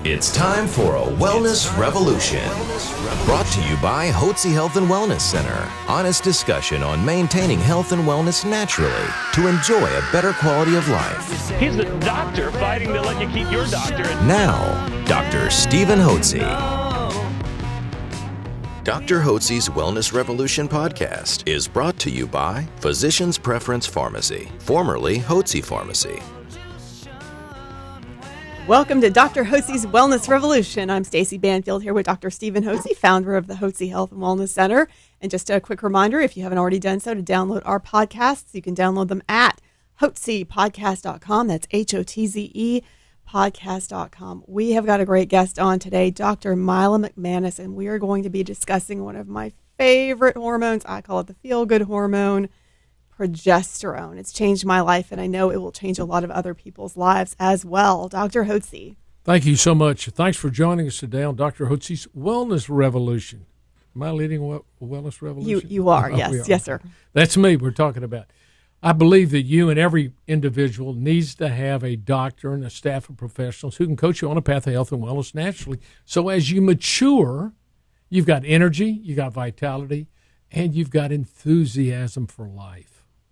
It's time for a Wellness Revolution. Brought to you by Hotze Health and Wellness Center. Honest discussion on maintaining health and wellness naturally to enjoy a better quality of life. He's the doctor fighting to let you keep your doctor. Now, Dr. Stephen Hotze. Dr. Hotze's Wellness Revolution podcast is brought to you by Physicians Preference Pharmacy, formerly Hotze Pharmacy. Welcome to Dr. Hotze's Wellness Revolution. I'm Stacey Banfield here with Dr. Stephen Hotze, founder of the Hotze Health and Wellness Center. And just a quick reminder, if you haven't already done so, to download our podcasts. You can download them at hotzepodcast.com. That's Hotze podcast.com. We have got a great guest on today, Dr. Mila McManus, and we are going to be discussing one of my favorite hormones. I call it the feel-good hormone, progesterone. It's changed my life, and I know it will change a lot of other people's lives as well. Dr. Hotze. Thank you so much. Thanks for joining us today on Dr. Hotze's Wellness Revolution. Am I leading a wellness revolution? You are, yes. We are. Yes, sir. That's me we're talking about. I believe that you and every individual needs to have a doctor and a staff of professionals who can coach you on a path of health and wellness naturally. So as you mature, you've got energy, you got vitality, and you've got enthusiasm for life.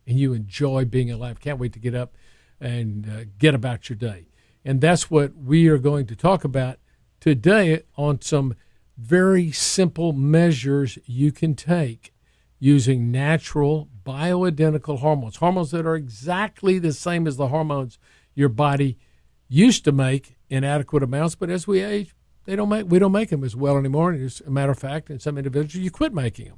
And you enjoy being alive. Can't wait to get up and get about your day. And that's what we are going to talk about today on some very simple measures you can take using natural bioidentical hormones, hormones that are exactly the same as the hormones your body used to make in adequate amounts, but as we age, we don't make them as well anymore. And as a matter of fact, in some individuals, you quit making them.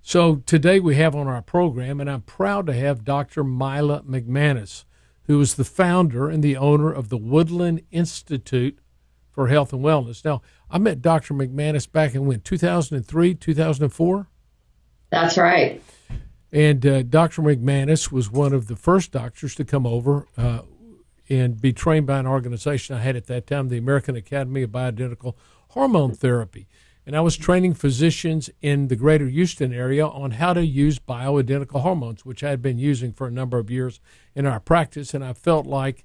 So today we have on our program, and I'm proud to have Dr. Mila McManus, who is the founder and the owner of the Woodland Institute for Health and Wellness. Now, I met Dr. McManus back in 2003, 2004? That's right. And Dr. McManus was one of the first doctors to come over and be trained by an organization I had at that time, the American Academy of Bioidentical Hormone Therapy. And I was training physicians in the greater Houston area on how to use bioidentical hormones, which I had been using for a number of years in our practice. And I felt like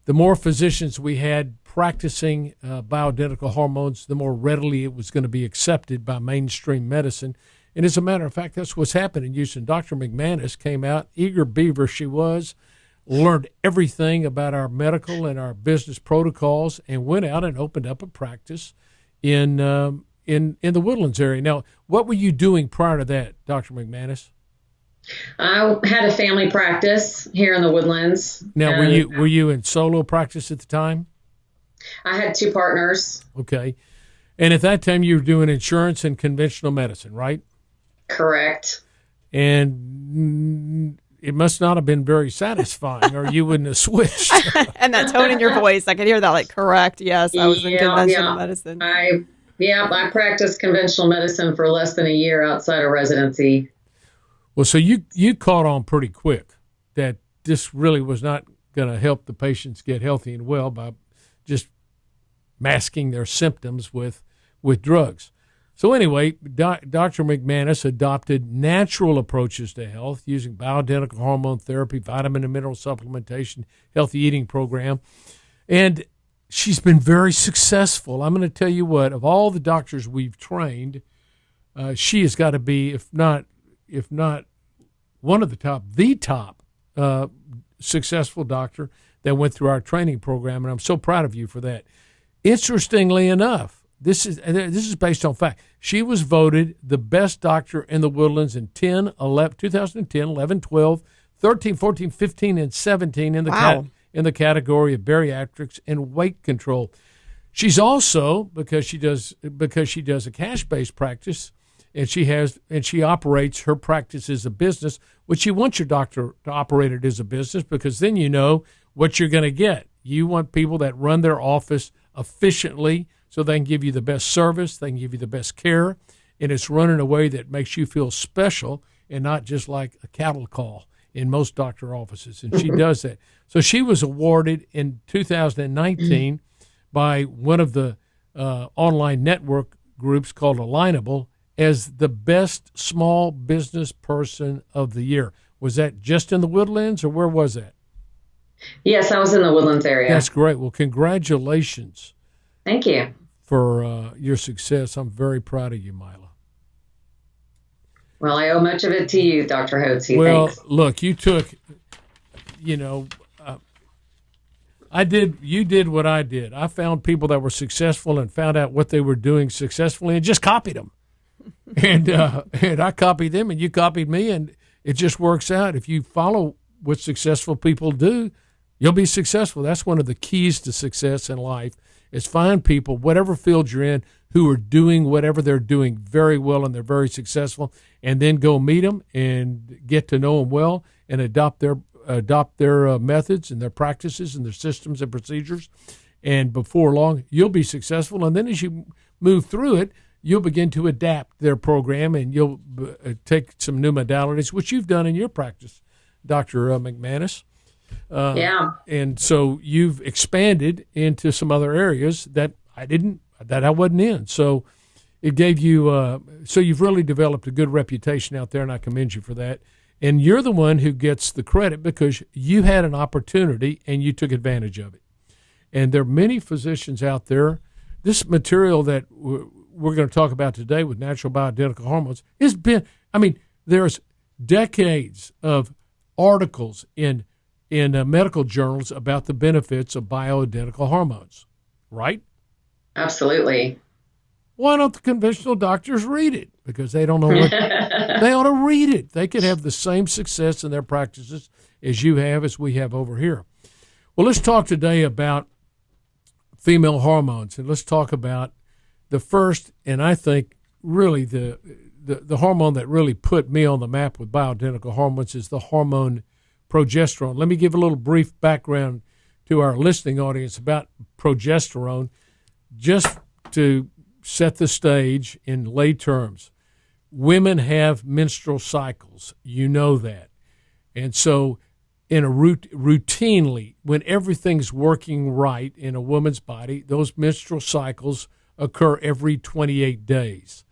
the more physicians we had practicing bioidentical hormones, the more readily it was going to be accepted by mainstream medicine. And as a matter of fact, that's what's happened in Houston. Dr. McManus came out, eager beaver she was, learned everything about our medical and our business protocols, and went out and opened up a practice in the Woodlands area. Now, what were you doing prior to that, Dr. McManus? I had a family practice here in the Woodlands. Now, were you in solo practice at the time? I had two partners. Okay. And at that time, you were doing insurance and conventional medicine, right? Correct. And it must not have been very satisfying, or you wouldn't have switched. And that tone in your voice, I could hear that, like, correct, yes, I was in conventional medicine. I practiced conventional medicine for less than a year outside of residency. Well, so you caught on pretty quick that this really was not going to help the patients get healthy and well by just masking their symptoms with drugs. So anyway, Dr. McManus adopted natural approaches to health using bioidentical hormone therapy, vitamin and mineral supplementation, healthy eating program, and she's been very successful. I'm going to tell you what, of all the doctors we've trained, she has got to be, if not one of the top successful doctor that went through our training program, and I'm so proud of you for that. Interestingly enough, this is based on fact. She was voted the best doctor in the Woodlands in 2010, 11, 12, 13, 14, 15, and 17 in the category of bariatrics and weight control. She's also, because she does a cash-based practice, and she operates her practice as a business, which you want your doctor to operate it as a business, because then you know what you're going to get. You want people that run their office efficiently so they can give you the best service, they can give you the best care, and it's run in a way that makes you feel special and not just like a cattle call in most doctor offices, and she does that. So she was awarded in 2019 by one of the online network groups called Alignable as the best small business person of the year. Was that just in the Woodlands, or where was that? Yes, I was in the Woodlands area. That's great. Well, congratulations. Thank you for your success. I'm very proud of you, Mila. Well, I owe much of it to you, Dr. Hotze. Well, Thanks. look, you took, you did what I did. I found people that were successful and found out what they were doing successfully and just copied them. And I copied them and you copied me, and it just works out. If you follow what successful people do, you'll be successful. That's one of the keys to success in life, is find people, whatever field you're in, who are doing whatever they're doing very well and they're very successful, and then go meet them and get to know them well and adopt their methods and their practices and their systems and procedures. And before long, you'll be successful. And then as you move through it, you'll begin to adapt their program, and you'll take some new modalities, which you've done in your practice, Dr. McManus. Yeah. And so you've expanded into some other areas that I wasn't in. So it gave you, so you've really developed a good reputation out there, and I commend you for that. And you're the one who gets the credit because you had an opportunity and you took advantage of it. And there are many physicians out there. This material that we're going to talk about today with natural bioidentical hormones has been, there's decades of articles in medical journals about the benefits of bioidentical hormones, right? Absolutely. Why don't the conventional doctors read it? Because they don't know what they ought to read it. They could have the same success in their practices as you have, as we have over here. Well, let's talk today about female hormones, and let's talk about the first, and I think really the hormone that really put me on the map with bioidentical hormones is the hormone progesterone. Let me give a little brief background to our listening audience about progesterone, just to set the stage in lay terms. Women have menstrual cycles. You know that. And so routinely, when everything's working right in a woman's body, those menstrual cycles occur every 28 days.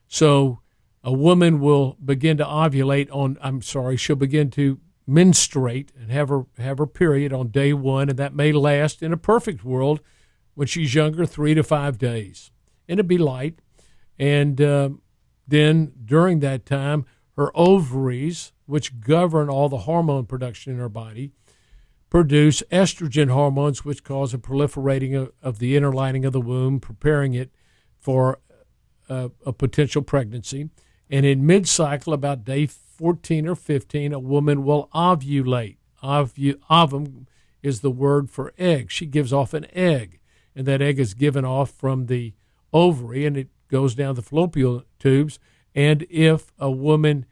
So a woman will begin to ovulate she'll begin to menstruate and have her period on day one, and that may last, in a perfect world, when she's younger, 3 to 5 days. And it'd be light. And then during that time, her ovaries, which govern all the hormone production in her body, produce estrogen hormones, which cause a proliferating of the inner lining of the womb, preparing it for a potential pregnancy. And in mid-cycle, about day 14 or 15, a woman will ovulate. Ovum is the word for egg. She gives off an egg, and that egg is given off from the ovary, and it goes down the fallopian tubes. And if a woman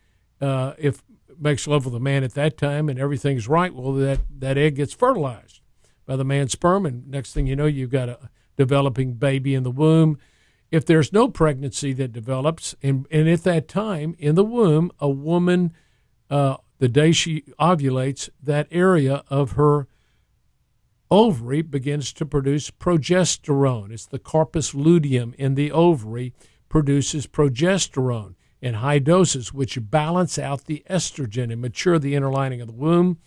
makes love with a man at that time and everything's right, well, that egg gets fertilized by the man's sperm, and next thing you know, you've got a developing baby in the womb. If there's no pregnancy that develops, and at that time in the womb, a woman, the day she ovulates, that area of her ovary begins to produce progesterone. It's the corpus luteum in the ovary produces progesterone in high doses, which balance out the estrogen and mature the inner lining of the womb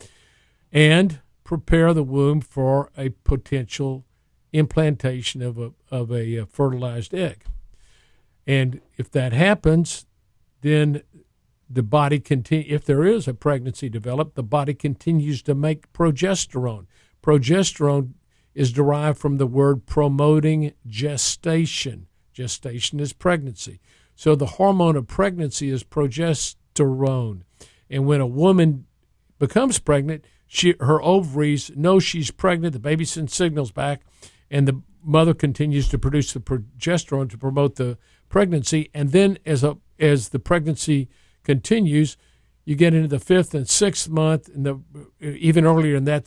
and prepare the womb for a potential implantation of a fertilized egg. And if that happens, then the body if there is a pregnancy developed, the body continues to make progesterone. Progesterone is derived from the word promoting gestation. Gestation is pregnancy. So the hormone of pregnancy is progesterone. And when a woman becomes pregnant, her ovaries know she's pregnant, the baby sends signals back, and the mother continues to produce the progesterone to promote the pregnancy. And then as the pregnancy continues, you get into the 5th and 6th month, and even earlier than that,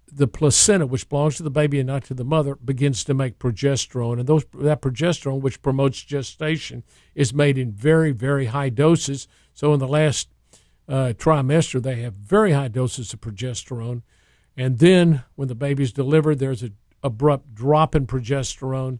the placenta, which belongs to the baby and not to the mother, begins to make progesterone. And that progesterone, which promotes gestation, is made in very, very high doses. So in the last trimester, they have very high doses of progesterone. And then when the baby's delivered, there's an abrupt drop in progesterone,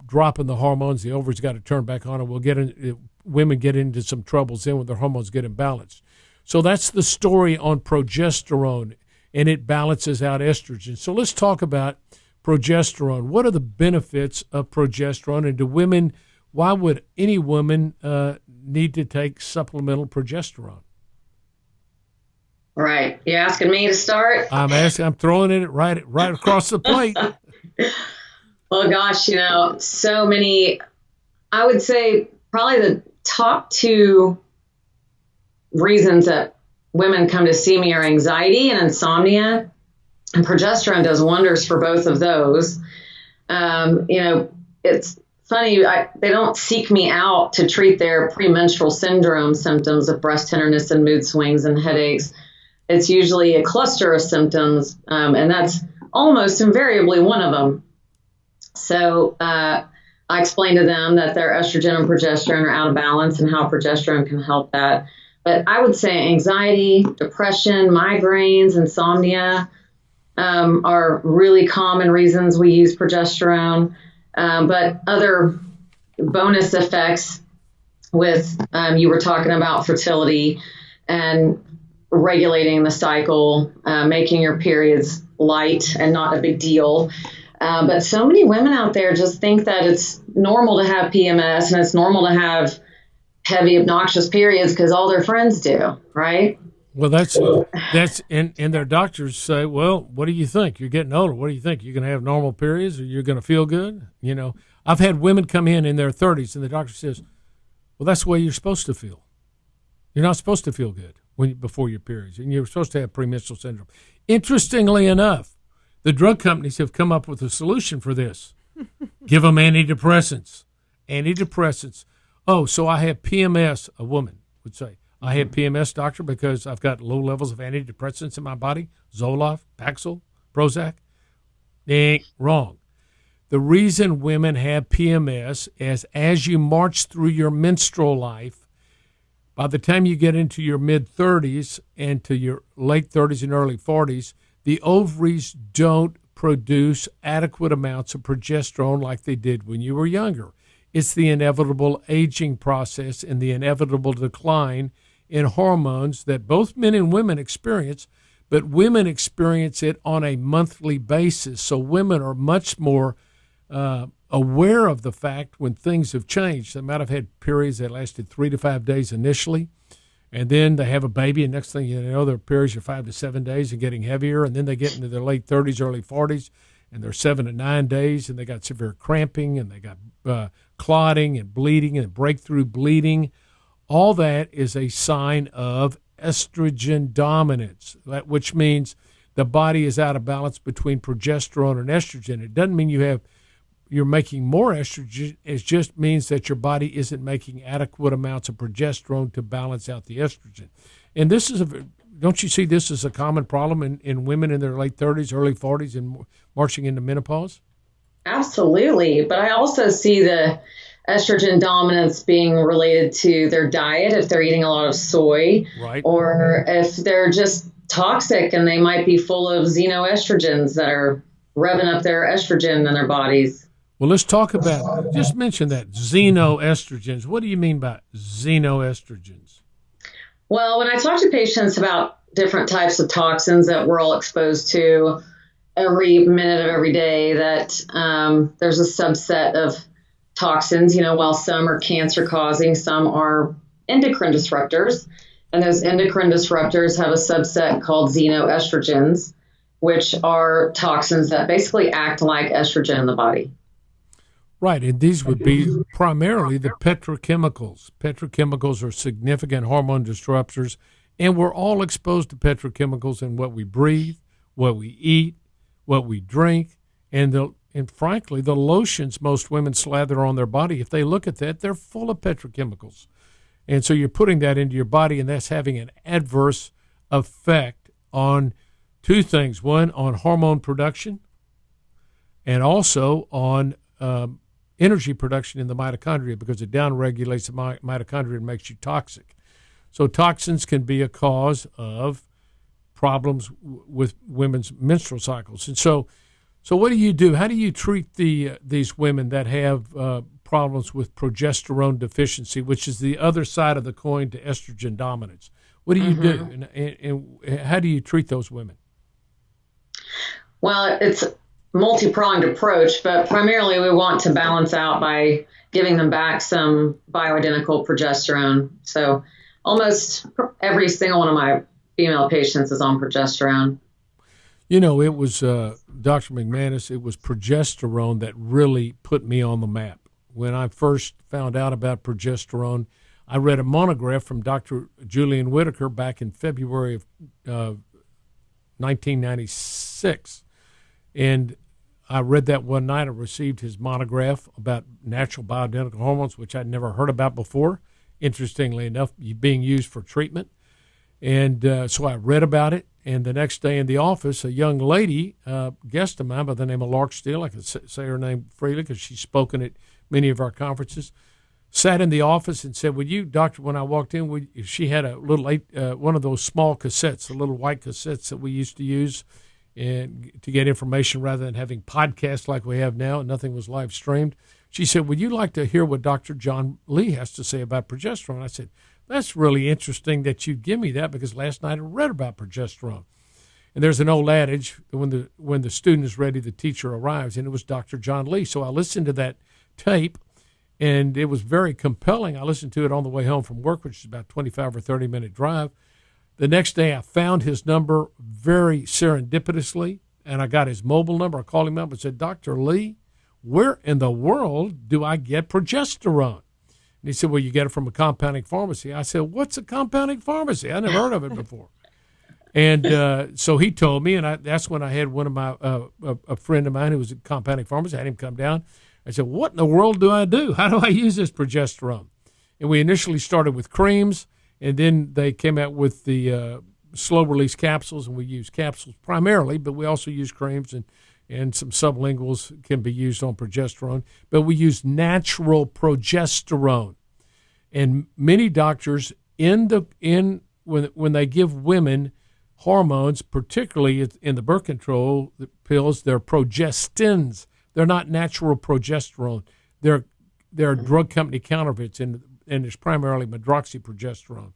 drop in the hormones. The ovaries got to turn back on, and women get into some troubles then when their hormones get imbalanced. So that's the story on progesterone, and it balances out estrogen. So let's talk about progesterone. What are the benefits of progesterone? And to women, why would any woman need to take supplemental progesterone? Right. You're asking me to start? I'm throwing it right across the plate. Well, gosh, so many, I would say probably the top two reasons that women come to see me are anxiety and insomnia. And progesterone does wonders for both of those. It's funny, they don't seek me out to treat their premenstrual syndrome symptoms of breast tenderness and mood swings and headaches. It's usually a cluster of symptoms, and that's almost invariably one of them. So I explain to them that their estrogen and progesterone are out of balance and how progesterone can help that. But I would say anxiety, depression, migraines, insomnia are really common reasons we use progesterone. But other bonus effects with, you were talking about fertility and regulating the cycle, making your periods light and not a big deal. But so many women out there just think that it's normal to have PMS and it's normal to have heavy, obnoxious periods because all their friends do, right? Well, that's and their doctors say, well, what do you think? You're getting older. What do you think? You're going to have normal periods or you're going to feel good? I've had women come in their 30s and the doctor says, well, that's the way you're supposed to feel. You're not supposed to feel good before your periods, and you're supposed to have premenstrual syndrome. Interestingly enough, the drug companies have come up with a solution for this. Give them antidepressants. Oh, so I have PMS, a woman would say. I have PMS, doctor, because I've got low levels of antidepressants in my body, Zoloft, Paxil, Prozac. Wrong. The reason women have PMS is as you march through your menstrual life, by the time you get into your mid-30s and to your late 30s and early 40s, the ovaries don't produce adequate amounts of progesterone like they did when you were younger. It's the inevitable aging process and the inevitable decline in hormones that both men and women experience, but women experience it on a monthly basis. So women are much more aware of the fact when things have changed. They might have had periods that lasted 3 to 5 days initially, and then they have a baby, and next thing you know, their periods are 5 to 7 days and getting heavier, and then they get into their late 30s, early 40s, and they're 7 to 9 days, and they got severe cramping, and they got clotting and bleeding and breakthrough bleeding. All that is a sign of estrogen dominance, which means the body is out of balance between progesterone and estrogen. It doesn't mean you're making more estrogen. It just means that your body isn't making adequate amounts of progesterone to balance out the estrogen. And this is don't you see this as a common problem in women in their late 30s, early 40s, and marching into menopause? Absolutely. But I also see the estrogen dominance being related to their diet, if they're eating a lot of soy, right, or if they're just toxic and they might be full of xeno-estrogens that are revving up their estrogen in their bodies. Well, let's talk about, just mention that, xeno-estrogens. What do you mean by xeno-estrogens? Well, when I talk to patients about different types of toxins that we're all exposed to every minute of every day, that there's a subset of toxins, while some are cancer causing, some are endocrine disruptors. And those endocrine disruptors have a subset called xeno-estrogens, which are toxins that basically act like estrogen in the body. Right, and these would be primarily the petrochemicals. Petrochemicals are significant hormone disruptors, and we're all exposed to petrochemicals in what we breathe, what we eat, what we drink, and frankly, the lotions most women slather on their body, if they look at that, they're full of petrochemicals. And so you're putting that into your body, and that's having an adverse effect on two things. One, on hormone production, and also on energy production in the mitochondria, because it downregulates the mitochondria and makes you toxic. So toxins can be a cause of problems with women's menstrual cycles. And so what do you do? How do you treat these women that have problems with progesterone deficiency, which is the other side of the coin to estrogen dominance? What do you do, and how do you treat those women? Well, it's multi-pronged approach, but primarily we want to balance out by giving them back some bioidentical progesterone. So almost every single one of my female patients is on progesterone. You know, it was Dr. McManus, it was progesterone that really put me on the map. When I first found out about progesterone, I read a monograph from Dr. Julian Whitaker back in February of 1996. And I read that one night. I received his monograph about natural bioidentical hormones, which I'd never heard about before, interestingly enough, being used for treatment. And so I read about it. And the next day in the office, a young lady, guest of mine by the name of Lark Steele, I can say her name freely because she's spoken at many of our conferences, sat in the office and said, "Would you, doctor," when I walked in, she had a little, one of those small cassettes, the little white cassettes that we used to use and to get information rather than having podcasts like we have now, and nothing was live streamed. She said, "Would you like to hear what Dr. John Lee has to say about progesterone?" I said, "That's really interesting that you give me that, because last night I read about progesterone." And there's an old adage, when the student is ready, the teacher arrives, and it was Dr. John Lee. So I listened to that tape, and it was very compelling. I listened to it on the way home from work, which is about 25 or 30-minute drive. The next day I found his number very serendipitously, and I got his mobile number. I called him up and said, "Dr. Lee, where in the world do I get progesterone?" And he said, "Well, you get it from a compounding pharmacy." I said, "What's a compounding pharmacy? I never heard of it before." And so he told me, and that's when I had one of my a friend of mine who was a compounding pharmacist. I had him come down. I said, "What in the world do I do? How do I use this progesterone?" And we initially started with creams, and then they came out with the slow-release capsules, and we use capsules primarily, but we also use creams, and some sublinguals can be used on progesterone. But we use natural progesterone. And many doctors when they give women hormones, particularly in the birth control pills, they're progestins. They're not natural progesterone. They're drug company counterfeits, and it's primarily medroxyprogesterone.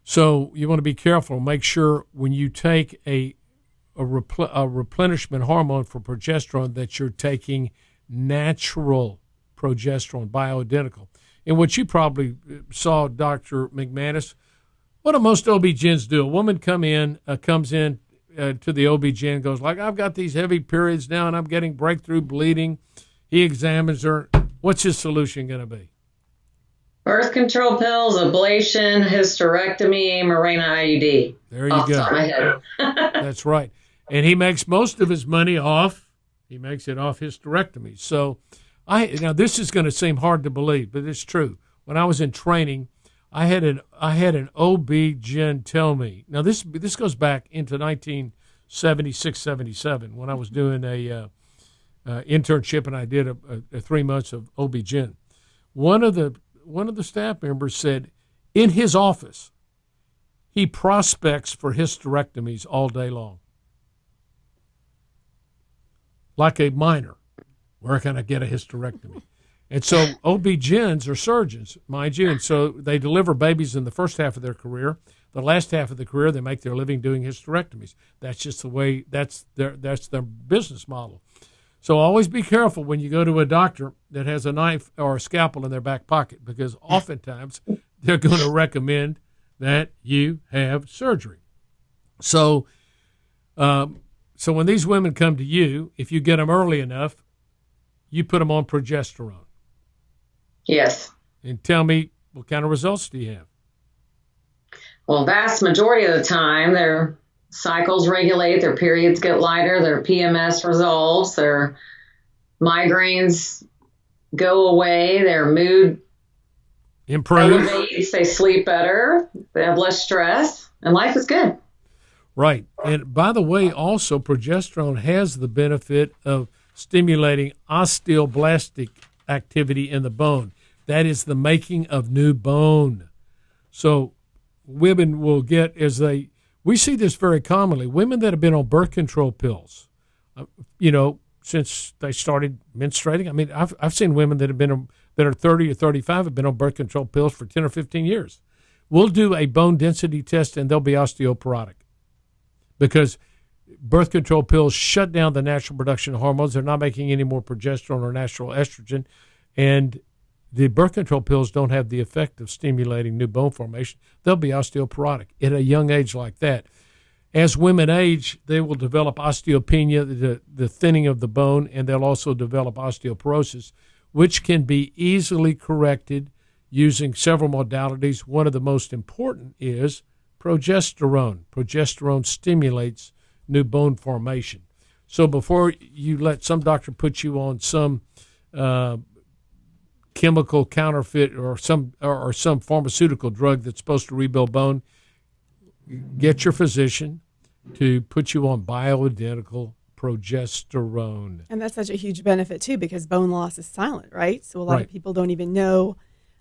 So you want to be careful. Make sure when you take a replenishment hormone for progesterone that you're taking natural progesterone, bioidentical. And what you probably saw, Dr. McManus, what do most OB-GYNs do? A woman comes in to the OB-GYN, goes like, "I've got these heavy periods now and I'm getting breakthrough bleeding." He examines her. What's his solution going to be? Birth control pills, ablation, hysterectomy, Mirena IUD. There you go. My head. That's right. And he makes most of his money off hysterectomy. So now this is going to seem hard to believe, but it's true. When I was in training, I had an OB-GYN tell me. Now this goes back into 1976, 77 when I was doing a internship, and I did a 3 months of OB-GYN. One of the staff members said in his office he prospects for hysterectomies all day long, like a minor. Where can I get a hysterectomy? And so OB-GYNs are surgeons, mind you, and so they deliver babies in the first half of their career. The last half of the career, they make their living doing hysterectomies. That's just the way, that's their business model. So always be careful when you go to a doctor that has a knife or a scalpel in their back pocket, because oftentimes they're going to recommend that you have surgery. So when these women come to you, if you get them early enough, you put them on progesterone. Yes. And tell me, what kind of results do you have? Well, vast majority of the time, their cycles regulate, their periods get lighter, their PMS resolves, their migraines go away, their mood improves, elevates, they sleep better, they have less stress, and life is good. Right. And by the way, also, progesterone has the benefit of stimulating osteoblastic activity in the bone. That is the making of new bone. So women will get, we see this very commonly, women that have been on birth control pills, since they started menstruating. I mean, I've seen women that are 30 or 35 have been on birth control pills for 10 or 15 years. We'll do a bone density test and they'll be osteoporotic because birth control pills shut down the natural production of hormones. They're not making any more progesterone or natural estrogen. And the birth control pills don't have the effect of stimulating new bone formation. They'll be osteoporotic at a young age like that. As women age, they will develop osteopenia, the thinning of the bone, and they'll also develop osteoporosis, which can be easily corrected using several modalities. One of the most important is progesterone. Progesterone stimulates new bone formation. So before you let some doctor put you on some chemical counterfeit or some pharmaceutical drug that's supposed to rebuild bone, get your physician to put you on bioidentical progesterone. And that's such a huge benefit, too, because bone loss is silent, right? So a lot Right. of people don't even know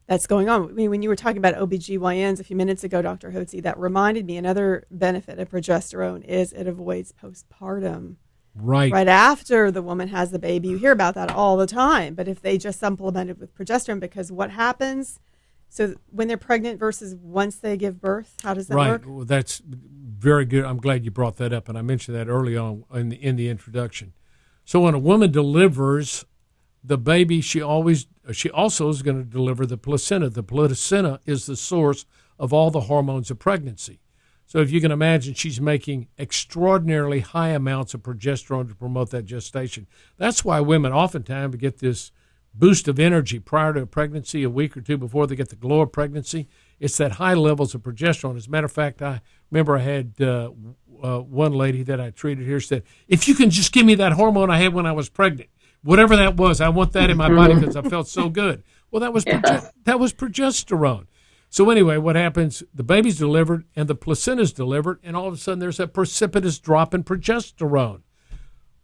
that's going on. I mean, when you were talking about OBGYNs a few minutes ago, Dr. Hotze, that reminded me another benefit of progesterone is it avoids postpartum. Right. Right after the woman has the baby. You hear about that all the time. But if they just supplement it with progesterone, because what happens, so when they're pregnant versus once they give birth, how does that work? Right. Well, that's very good. I'm glad you brought that up, and I mentioned that early on in the introduction. So when a woman delivers the baby, she also is going to deliver the placenta. The placenta is the source of all the hormones of pregnancy. So if you can imagine, she's making extraordinarily high amounts of progesterone to promote that gestation. That's why women oftentimes get this boost of energy prior to a pregnancy, a week or two before they get the glow of pregnancy. It's that high levels of progesterone. As a matter of fact, I remember I had one lady that I treated here said, if you can just give me that hormone I had when I was pregnant, whatever that was, I want that in my body because I felt so good. Well, that was progesterone. So anyway, what happens, the baby's delivered and the placenta's delivered, and all of a sudden there's a precipitous drop in progesterone.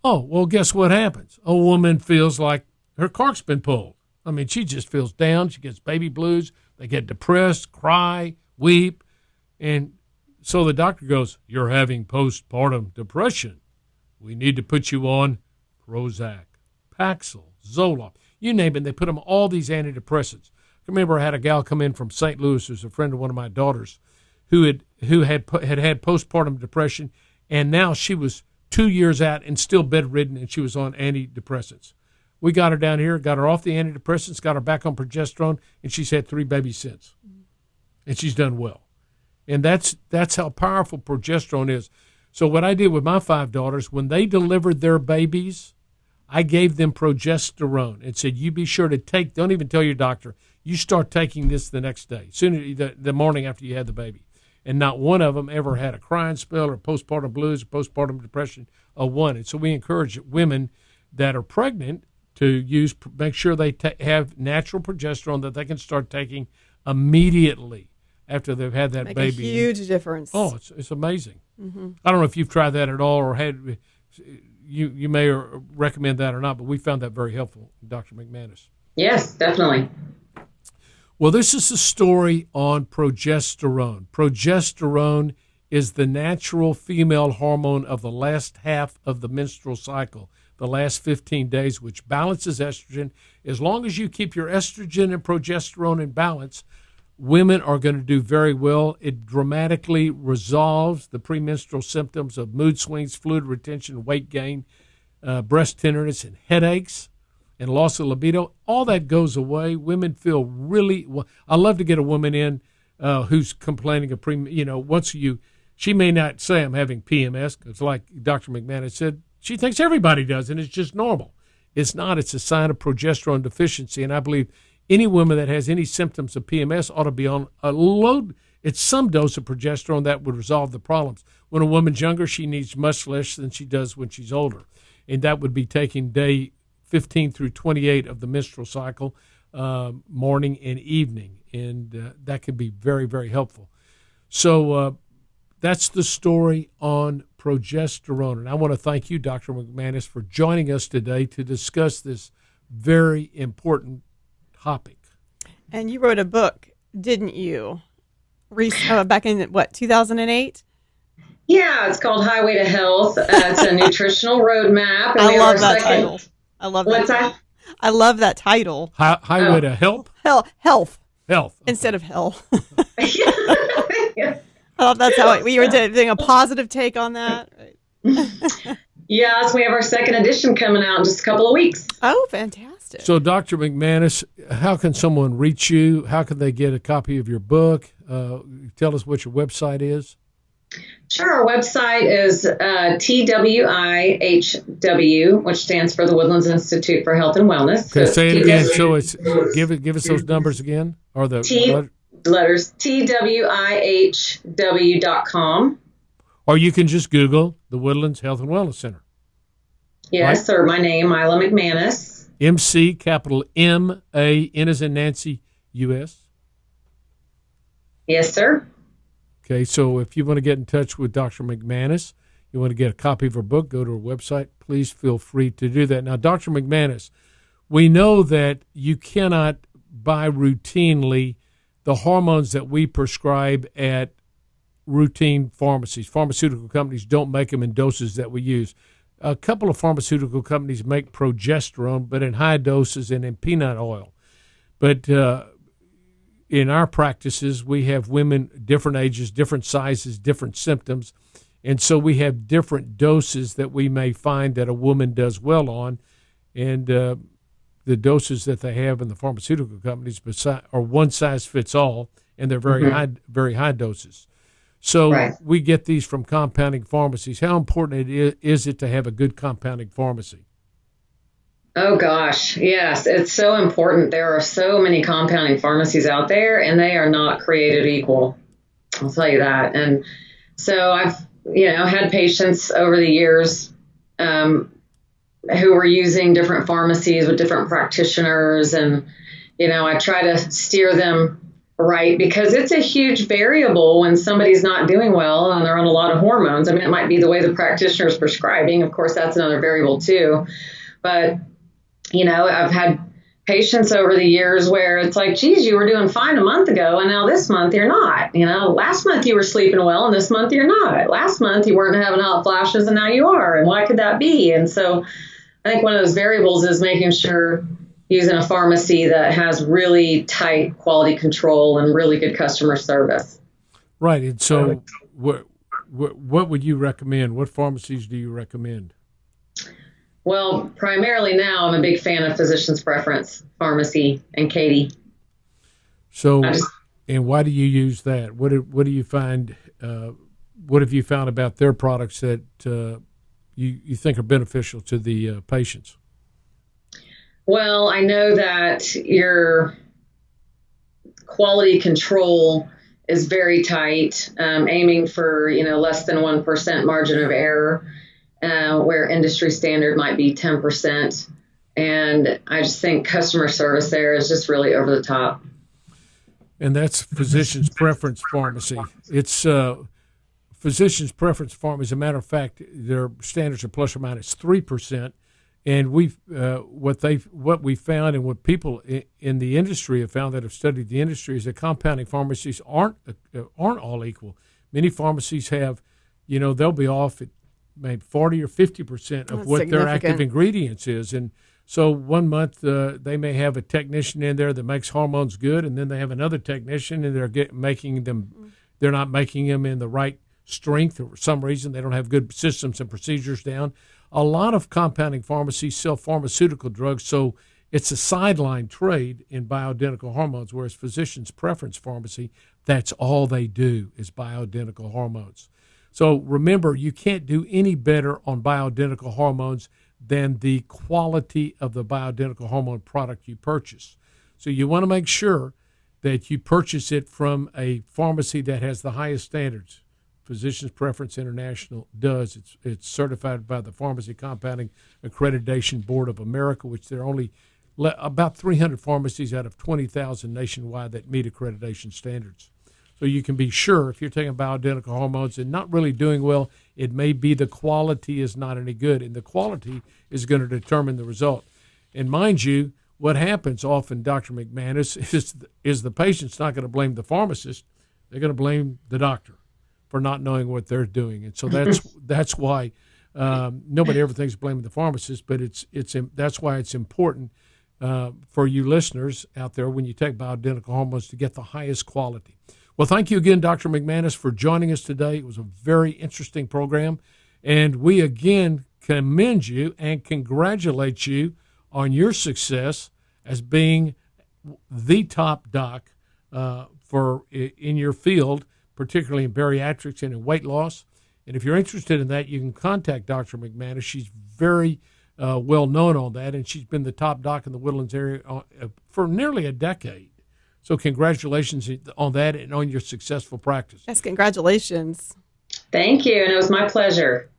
Oh, well, guess what happens? A woman feels like her cork's been pulled. I mean, she just feels down. She gets baby blues. They get depressed, cry, weep. And so the doctor goes, you're having postpartum depression. We need to put you on Prozac, Paxil, Zoloft. You name it, they put them all these antidepressants. I remember I had a gal come in from St. Louis, who's a friend of one of my daughters, who had postpartum depression, and now she was 2 years out and still bedridden, and she was on antidepressants. We got her down here, got her off the antidepressants, got her back on progesterone, and she's had 3 babies since, and she's done well. And that's how powerful progesterone is. So what I did with my 5 daughters, when they delivered their babies, I gave them progesterone and said, you be sure to take, don't even tell your doctor, you start taking this the next day, the morning after you had the baby. And not one of them ever had a crying spell or postpartum blues or postpartum depression, one. And so we encourage women that are pregnant to make sure they have natural progesterone that they can start taking immediately after they've had that baby. Make a huge difference. Oh, it's amazing. Mm-hmm. I don't know if you've tried that at all or had you may recommend that or not, but we found that very helpful, Dr. McManus. Yes, definitely. Well, this is a story on progesterone. Progesterone is the natural female hormone of the last half of the menstrual cycle, the last 15 days, which balances estrogen. As long as you keep your estrogen and progesterone in balance, women are going to do very well. It dramatically resolves the premenstrual symptoms of mood swings, fluid retention, weight gain, breast tenderness, and headaches, and loss of libido. All that goes away. Women feel really well. I love to get a woman in who's complaining of she may not say I'm having PMS, because like Dr. McManus said, she thinks everybody does, and it's just normal. It's not. It's a sign of progesterone deficiency, and I believe any woman that has any symptoms of PMS ought to be on a load. It's some dose of progesterone that would resolve the problems. When a woman's younger, she needs much less than she does when she's older, and that would be taking day 15 through 28 of the menstrual cycle, morning and evening, and that can be very, very helpful. So that's the story on progesterone, and I want to thank you, Dr. McManus, for joining us today to discuss this very important topic. And you wrote a book, didn't you? Back in, 2008? Yeah, it's called Highway to Health. It's a nutritional roadmap. And I love that title. I love that. What's that? I love that title. Highway to Health? Health. Health. Instead of hell. Yeah. I thought that's how we were doing a positive take on that. Right. Yes, we have our second edition coming out in just a couple of weeks. Oh, fantastic. So, Dr. McManus, how can someone reach you? How can they get a copy of your book? Tell us what your website is. Sure. Our website is TWIHW, which stands for the Woodlands Institute for Health and Wellness. Okay, say it again. So it's give us those numbers again, or the letters TWIHW.com. Or you can just Google the Woodlands Health and Wellness Center. Yes, right? sir. My name, Mila McManus. MC, capital M-A, N as in Nancy, U-S. Yes, sir. Okay, so if you want to get in touch with Dr. McManus, you want to get a copy of her book, go to her website, please feel free to do that. Now, Dr. McManus, we know that you cannot buy routinely the hormones that we prescribe at routine pharmacies. Pharmaceutical companies don't make them in doses that we use. A couple of pharmaceutical companies make progesterone, but in high doses and in peanut oil. But in our practices, we have women different ages, different sizes, different symptoms, and so we have different doses that we may find that a woman does well on, and the doses that they have in the pharmaceutical companies are one size fits all, and they're very high doses. So we get these from compounding pharmacies. How important is it to have a good compounding pharmacy? Oh, gosh. Yes, it's so important. There are so many compounding pharmacies out there, and they are not created equal. I'll tell you that. And so I've, had patients over the years who were using different pharmacies with different practitioners. And, I try to steer them right, because it's a huge variable when somebody's not doing well and they're on a lot of hormones. I mean, it might be the way the practitioner is prescribing. Of course, that's another variable too. But, I've had patients over the years where it's like, geez, you were doing fine a month ago, and now this month you're not. Last month you were sleeping well, and this month you're not. Last month you weren't having hot flashes, and now you are. And why could that be? And so I think one of those variables is making sure using a pharmacy that has really tight quality control and really good customer service. Right. And so what would you recommend? What pharmacies do you recommend? Well, primarily now I'm a big fan of Physician's Preference Pharmacy and Katie. So, and why do you use that? What do you find? What have you found about their products that you think are beneficial to the patients? Well, I know that your quality control is very tight, aiming for less than 1% margin of error, where industry standard might be 10%. And I just think customer service there is just really over the top. And that's Physician's Preference Pharmacy. It's Physician's Preference Pharmacy. As a matter of fact, their standards are plus or minus 3%. And what we found, and what people in the industry have found that have studied the industry, is that compounding pharmacies aren't all equal. Many pharmacies have, they'll be off at maybe 40 or 50% of what their active ingredients is. And so one month they may have a technician in there that makes hormones good, and then they have another technician, and they're not making them in the right strength, or for some reason they don't have good systems and procedures down. A lot of compounding pharmacies sell pharmaceutical drugs, so it's a sideline trade in bioidentical hormones, whereas Physician's Preference Pharmacy, that's all they do is bioidentical hormones. So remember, you can't do any better on bioidentical hormones than the quality of the bioidentical hormone product you purchase. So you want to make sure that you purchase it from a pharmacy that has the highest standards. Physician's Preference International does. It's certified by the Pharmacy Compounding Accreditation Board of America, which there are only about 300 pharmacies out of 20,000 nationwide that meet accreditation standards. So you can be sure if you're taking bioidentical hormones and not really doing well, it may be the quality is not any good, and the quality is going to determine the result. And mind you, what happens often, Dr. McManus, is the patient's not going to blame the pharmacist. They're going to blame the doctor for not knowing what they're doing. And so that's why nobody ever thinks blaming the pharmacist, but that's why it's important for you listeners out there when you take bioidentical hormones to get the highest quality. Well, thank you again, Dr. McManus, for joining us today. It was a very interesting program, And we again commend you and congratulate you on your success as being the top doc in your field, particularly in bariatrics and in weight loss. And if you're interested in that, you can contact Dr. McManus. She's very well known on that, and she's been the top doc in the Woodlands area for nearly a decade. So congratulations on that and on your successful practice. Yes, congratulations. Thank you, and it was my pleasure.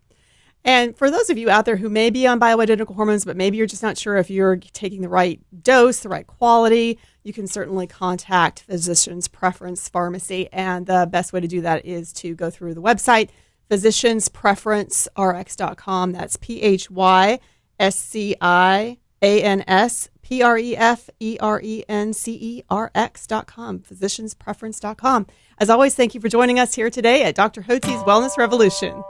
And for those of you out there who may be on bioidentical hormones, but maybe you're just not sure if you're taking the right dose, the right quality, you can certainly contact Physicians Preference Pharmacy. And the best way to do that is to go through the website, physicianspreferencerx.com. That's PHYSCIANSPREFERENCERX.com, physicianspreference.com. As always, thank you for joining us here today at Dr. Hotze's Wellness Revolution.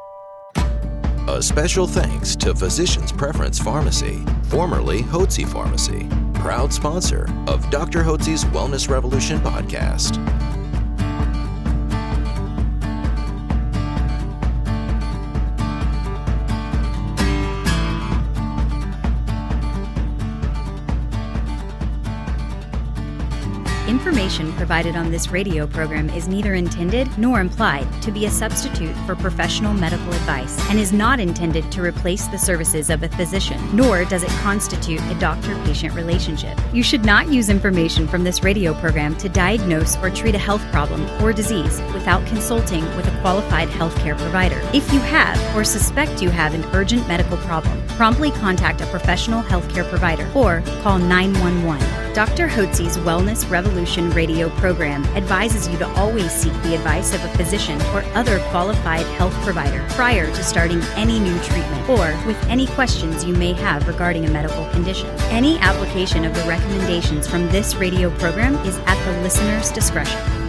A special thanks to Physicians Preference Pharmacy, formerly Hotze Pharmacy, proud sponsor of Dr. Hotze's Wellness Revolution podcast. Information provided on this radio program is neither intended nor implied to be a substitute for professional medical advice and is not intended to replace the services of a physician, nor does it constitute a doctor-patient relationship. You should not use information from this radio program to diagnose or treat a health problem or disease without consulting with a qualified healthcare provider. If you have or suspect you have an urgent medical problem, promptly contact a professional healthcare provider or call 911. Dr. Hotze's Wellness Revolution radio program advises you to always seek the advice of a physician or other qualified health provider prior to starting any new treatment or with any questions you may have regarding a medical condition. Any application of the recommendations from this radio program is at the listener's discretion.